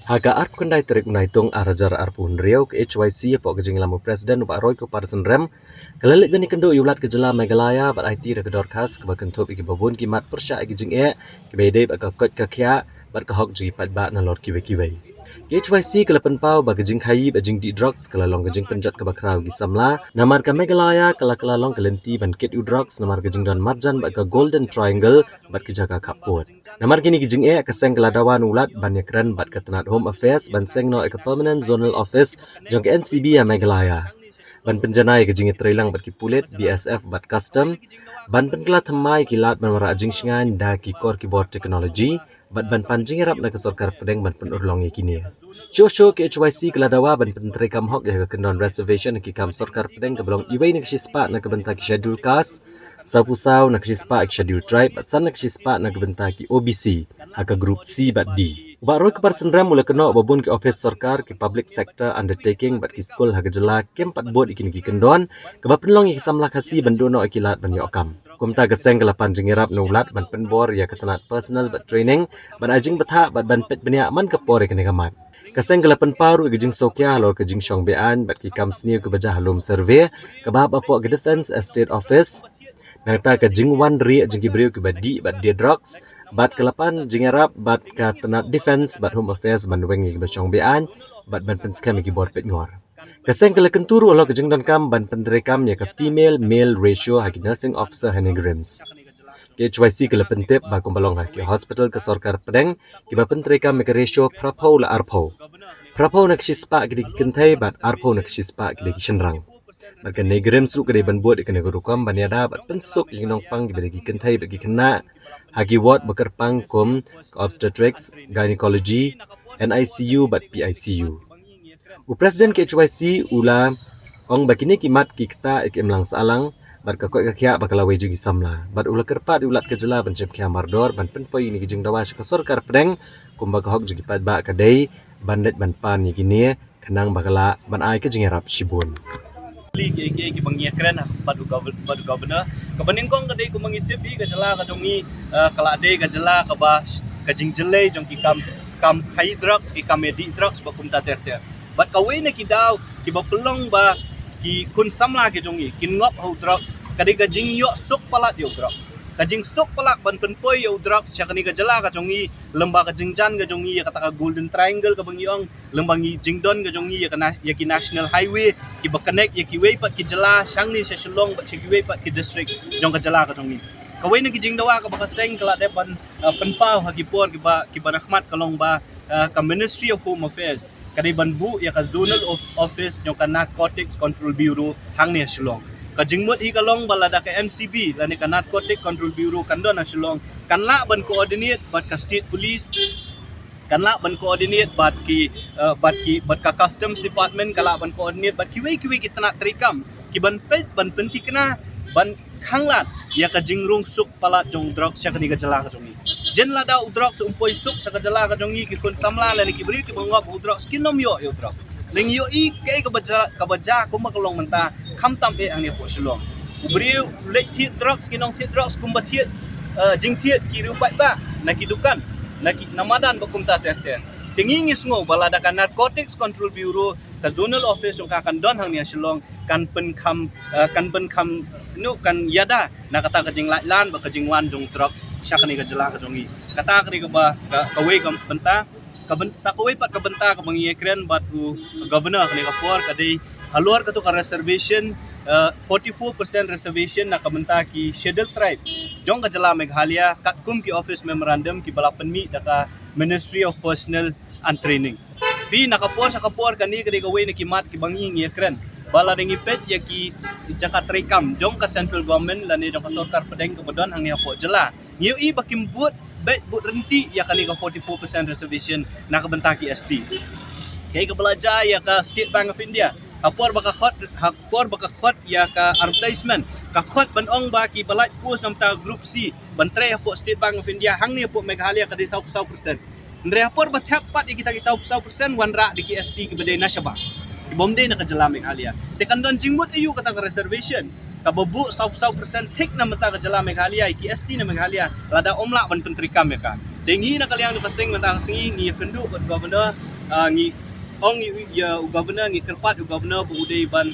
Haga arp kendai terik menaitung arajar arpun riau ke HYC po kejing lamu presiden Pak Roy ko parsen rem kelelik bani kendo yulat kejela Meghalaya bat IT da kedor khas ke bakentup iki babun kimat persya iki jing ke bedai bat kakot kakya bat kahok jigi pat ba na lor kiwe. HYC kelepen pau ba kejing khai ba jing di drugs kelalong kejing penjat ke bakrau gi samla namar ka Meghalaya kelalong kelenti ban kit u drugs namar kejing dan marjan bat ka golden triangle bat kejaga kaput. Namar kini kijing keseng keladawan ulat ban yakran bat ketenat home affairs ban seng no ke permanent zonal office jong ke NCB ya Meghalaya. Ban penjanai kijing trailang bat ki pulit BSF bat custom ban penkela thamai kilat ban mara jing singan da ki kor keyboard technology bat ban panjing rap na ke sarkar pedeng ban penurlongi kini. Show ke HYC keladawa ban penteri kam hok ya ke kendon reservation ki kam sarkar pedeng ke belong iwai na kispa na ke bentak schedule kas sapusau na kispa schedule tribe bat san na kispa na ke bentak OBC haka group C bat D. Ba roy ke parsen ram mula kena babun ke office sarkar ke public sector undertaking bat ki school haka jela kem pat bot ikin ki kendon ke ba penlong ki samla kasi bandono akilat ban yokam. Kumta keseng kelapan jengirap nulat ban penbor ya ketenat personal bat training ban ajing betha bat ban pet benia man ke por ikene kamat. Keseng kelapan paru kejing sokya halor kejing syong bean bat ki kam sniu ke bajah halum survey ke bahap apok ke defense estate office nangta kejing wan ri jengki beriu ke badi bat dia drugs bat kelapan jengirap bat ke tenat defense bat home affairs ban wengi ke syong bean bat ban penskam ki bor pet ngor. Keseng kele kenturu alo kejeng dan kam ban penderekam ya ke female male ratio haki nursing officer henigrams. HYC kele pentip ba kumbalong haki hospital ke sorkar pedeng ki ba penderekam ya ke ratio prapo la arpo. Prapo nak shispa ki kentai bat arpo nak shispa ki senrang. Bat ke negrams ru ke ban buat ikene gurukam ban yada bat pensuk yang nong pang ki kentai bagi kena haki ward bakar pang kum obstetrics gynecology NICU bat PICU. Presiden ke HYC ula ong bakini kimat kikta ikem lang salang bat kakoi kakya bakalawe jugi samla bat ula kerpat ulat kejela pencep kya mardor ban penpoi ni kijing dawa ke sorkar pedeng kumba kahok jugi pat ba kadai bandet ban pan ni gini kenang bakala ban ai ke jingerap shibun ki bangia keren padu governor kebeningkong kadai ku mangitip bi kejela ka jongi kala dei kejela ka ba kajing jelei jong ki kam khai drugs ki kam edi drugs ba kum ta ter bat kawai na kidaw ki ba pelong ba ki kun samla ki jongi kin ngop ho drugs kadai kajing yo sok palat yo drugs kajing sok palak ban penpoi yo drugs syakani ka jela ka jongi lemba ka jingjan ka jongi ya kata ka golden triangle ka bangiong lembangi jingdon ka jongi ya kana ya ki national highway ki ba connect ya ki way pat ki jela shangni se shlong ba ki way pat ki district jong ka jela ka jongi kawai na ki jingdawa ka ba seng kala de ban penpau ha ki por ki ba rahmat kalong ba ka ministry of home affairs kadai banbu ya ka zonal office jong ka narcotics control bureau hangni shlong ka jingmut hi kalong balada ka NCB lani ka narcotic control bureau kandon shlong kanla ban coordinate bat ka state police kanla ban coordinate bat ka customs department kala ban coordinate bat kiwi kitna trikam ki ban pet ban penti kena ban khanglat ya ka jingrung suk palat jong drugs ya kani ka jala ka jongi jen lada drugs umpoi suk sa ka jala ka jongi ki kun samla lani ki beri ki bangop drugs kinom yo drugs ning yo I ke ka baja ko makalong menta khamtam e ang ni po silong ubri le thi drugs kinong thi drugs kumba thi jing thi ki rupai ba na ki dukan na ki namadan ba kumta te tingingi sngo balada ka narcotics control bureau ka zonal office ka kandon hang ni silong kan pen kham nu kan yada na kata ka jing lan ba ka jing wan jong drugs syakani ka jela ka jongi kata kri ka ba ka we ka benta sa kawai pat ka benta ka mangiyekren bat ku governor kani ka por kadai halor ka to ka reservation 44% reservation na ka benta ki scheduled tribe jong ka jela Meghalaya kum ki office memorandum ki balapan mi da ka ministry of personnel and training bi nakapor sa kapor kani kadai ka we na kimat ki bangiyekren bala ringi pet ya ki jaka trekam jong ka central government lani jong ka sorkar pedeng kemudian hang ni apo jela ngiu I bakim buat bet but renti ya kani ka 44% reservation na ka bentaki ST kay ka belajar ya ka State Bank of India hapor baka khot ya ka advertisement ka khot banong ba ki balai post namta group C bantre hapo State Bank of India hang ni hapo Meghalaya ka 100% ndre hapor ba thapat kita ki 100% wanra di ki ST ki bedai nasyaba ki bomde na ka jela Meghalaya te kandon jingmut ayu kata ka reservation kababu 100% thik na mata ka jela Meghalaya ki ST na Meghalaya lada omla ban pentrikam ya ka dengi na kaliang du kasing mata singi ngi kendu governor ngi ong ya governor ngi kerpat governor bu udai ban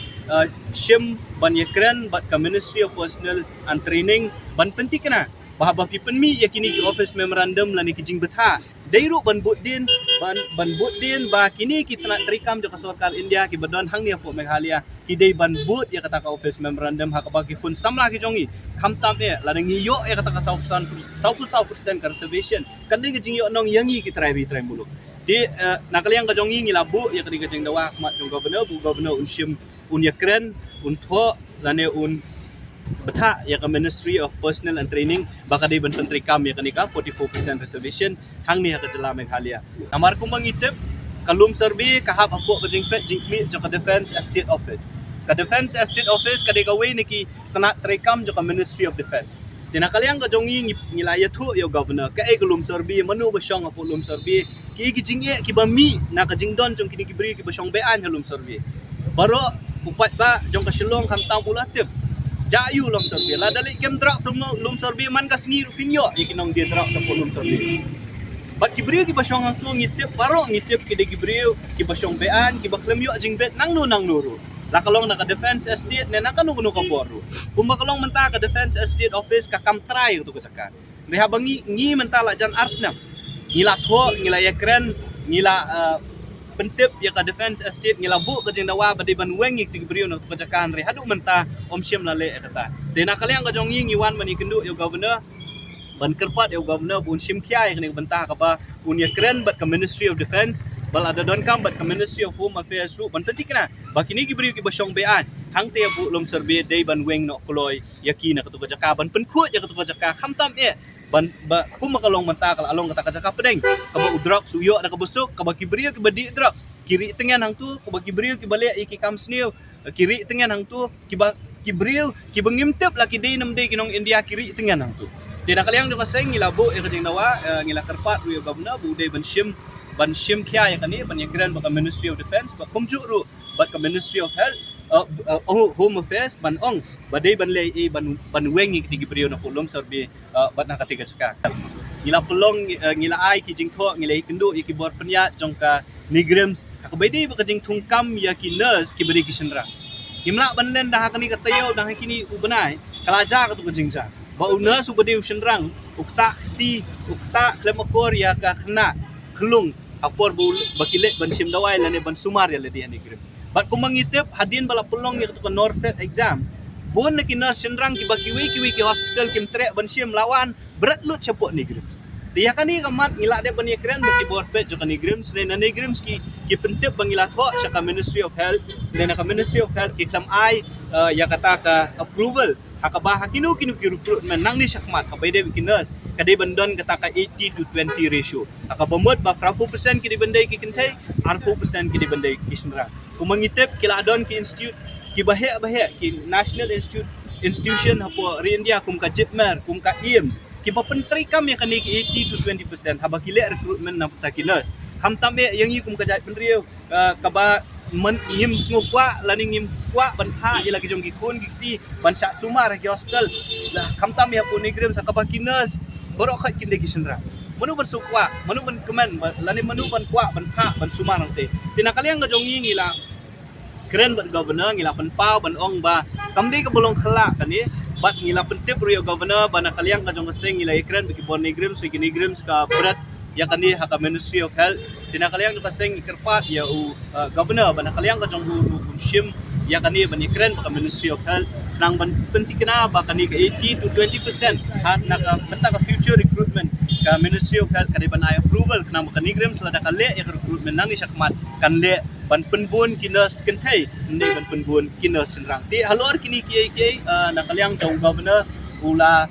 shim ban yakran bat ka Ministry of Personnel and Training ban penting kena bahaba pipen mi yakini ki office memorandum lani kijing betha dairu ban budin ban budin ba kini kita nak terikam jaka sarkar India ki badon hang ni apo Meghalaya ki dei ban bud ya kata ka office memorandum hak ba ki pun samla ki jongi khamtam e la ngi yo ya kata ka 100% conservation kan dei kijing yo nong yangi ki trai muluk di nakaliang ka jongi ngila bu ya kadi kijing dawa mat jong governor unshim yakren tho lane betha ya ka Ministry of Personnel and Training baka dei ban pentrikam ya kanika 44% reservation hang ni ka jela Meghalaya namar ko mangitip kalum serbi kahap apo ka jingmi jaka Defense Estate Office ka dei ka way niki kana trikam jaka Ministry of Defense tinakaliang ka jongi ngilaya thu yo governor ka ay kalum serbi manu basyong apo lum serbi ki gijinge ki bami na ka jingdon jong kini kibri ki basyong bean halum serbi baro upat ba jong ka silong kantang pulatif jayu lom serbi la dalik kem drak semua lom serbi man ka sengi rupinyo ikinong dia drak sa lom serbi bat kibriyo ki basyong ang tu ngitip baro ngitip ki de kibriyo ki basyong bean ki baklem yo jing bet nang nuru la kalong na ka Defense Estate ne nakanu kuno ka boru kumba kalong menta ka Defense Estate Office ka kam try tu ka sakan reha bangi ngi menta la jan arsnam ngila tho ngila yakren ngila pentip ya ka Defense Estate ngilabu ka jeng dawa badi ban wengi ti brio no kajakan re hadu menta om syem lale kata dena kaliang ka jongi ngiwan mani kendu yo governor ban kerpat yo governor bun syem kya ya kene benta ka ba unya kren bat ka Ministry of Defense bal ada don kam bat ka Ministry of Home Affairs su ban penting na bakini ki brio ki basyong bean hang te bu lom serbe dei ban weng no kloy yakina ka tu kajaka ban penku ya ka tu kajaka khamtam e ban ba kuma kalong menta kal along kata kajaka pedeng kaba udrak suyo na kabusuk kaba kibriyo ki badi drugs kiri tengen hang tu kaba kibriyo ki bale iki kam snew kiri tengen hang tu kibriyo ki bengimtep laki dei nam dei kinong India kiri tengen hang tu dina kaliang do kaseng ngilabo e kajeng dawa ngila kerpat ru governor bu dei ban shim kya ya kani ban yakran ba Ministry of Defense ba kumju ru ba ka Ministry of Health Home Affairs ban ong badai ban lay ban wengi tigi brio na pulong serbi bat na katiga saka ngila pulong ngila ai ki jing tho ngila ikindu ikibor penya jongka nigrims akabedi ba kajing tungkam ya ki nurse ki bari ki sendra imla ban len dah kani katayo dah kini ubenai kalaja ka tu kajing ja ba nurse ubedi sendrang ukta klemokor ya ka khna klung apor bul bakile ban sim dawai lane ban sumar ya ledi nigrims bat kung mangitip hadin bala pulong ni ka Norset exam bon na kinas sendrang ki bakiwi ki hospital kim tre ban sim lawan berat lut cepok ni grims dia kani kamat ngila de ban yakren baki bor pet jo kani grims ne na grims ki pentip bangila tho sa ka Ministry of Health ne na ka Ministry of Health ki klam ai ya kata ka approval hakaba hakinu ki recruitment nang ni sakmat ka bayde kinas kadai bandon kata ka 80 to 20 ratio akabamot ba 40% ki di bandai ki kintai 40% ki di bandai ki sendrang kumangitip kila adon ki institute ki bahe ki national institution hapo ri India kum ka jipmer kum ka IMS ki papentri kam yang kani 80 to 20% haba kile recruitment na putakinas hamtam yang kum ka jai penrio kaba ngim ngukwa lani ngim kwa ban ha lagi jong gikun gikti ban sak sumar ki hospital lah hamtam ya pun nigrem sakabakinas borok khat kinde ki senra manu ban sukwa manu ban kemen lani manu ban kwa ban ha ban sumar nang tinakaliang ga jongi ngila keren bat governor ngila pan pau ban ong ba kamdi ka bolong khala kani bat ngila pentip rio governor ban kaliang ka jong seng ngila keren bagi bon nigrim so nigrim ka berat ya kani haka Ministry of Health tinakaliang ka seng ikerpat ya governor ban kaliang ka jong shim ya kani ban keren ka Ministry of Health nang ban penting kena ba kani ka 80 to 20% ha naka meta ka future recruitment ka Ministry of Health kani ban ay approval kena ka nigrim selada kale ya recruitment nang ni sakmat kan le ban penbun kinas kentai ni ban penbun kinas senrang ti halor kini kiai nakaliang jong governor ula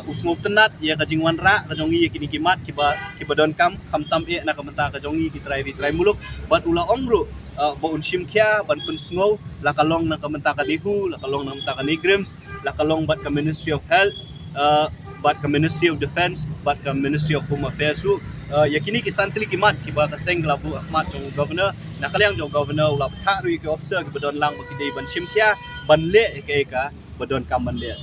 usngop tenat ya kajingwan ra kajongi kini kimat kiba don kam tam e nakamenta kajongi kitrai muluk bat ula ongru ba unshim kya ban pun sngow la kalong nakamenta ka dihu la kalong nakamenta ka nigrims la kalong bat ka Ministry of Health bat ka Ministry of Defense bat ka Ministry of Home Affairs yakini kisantli kimat kiba ka seng labu ahmad jong governor nakaliang jong governor ula tha ri ki officer ki badon lang bakidei ban shim kya ban le ka badon kam ban le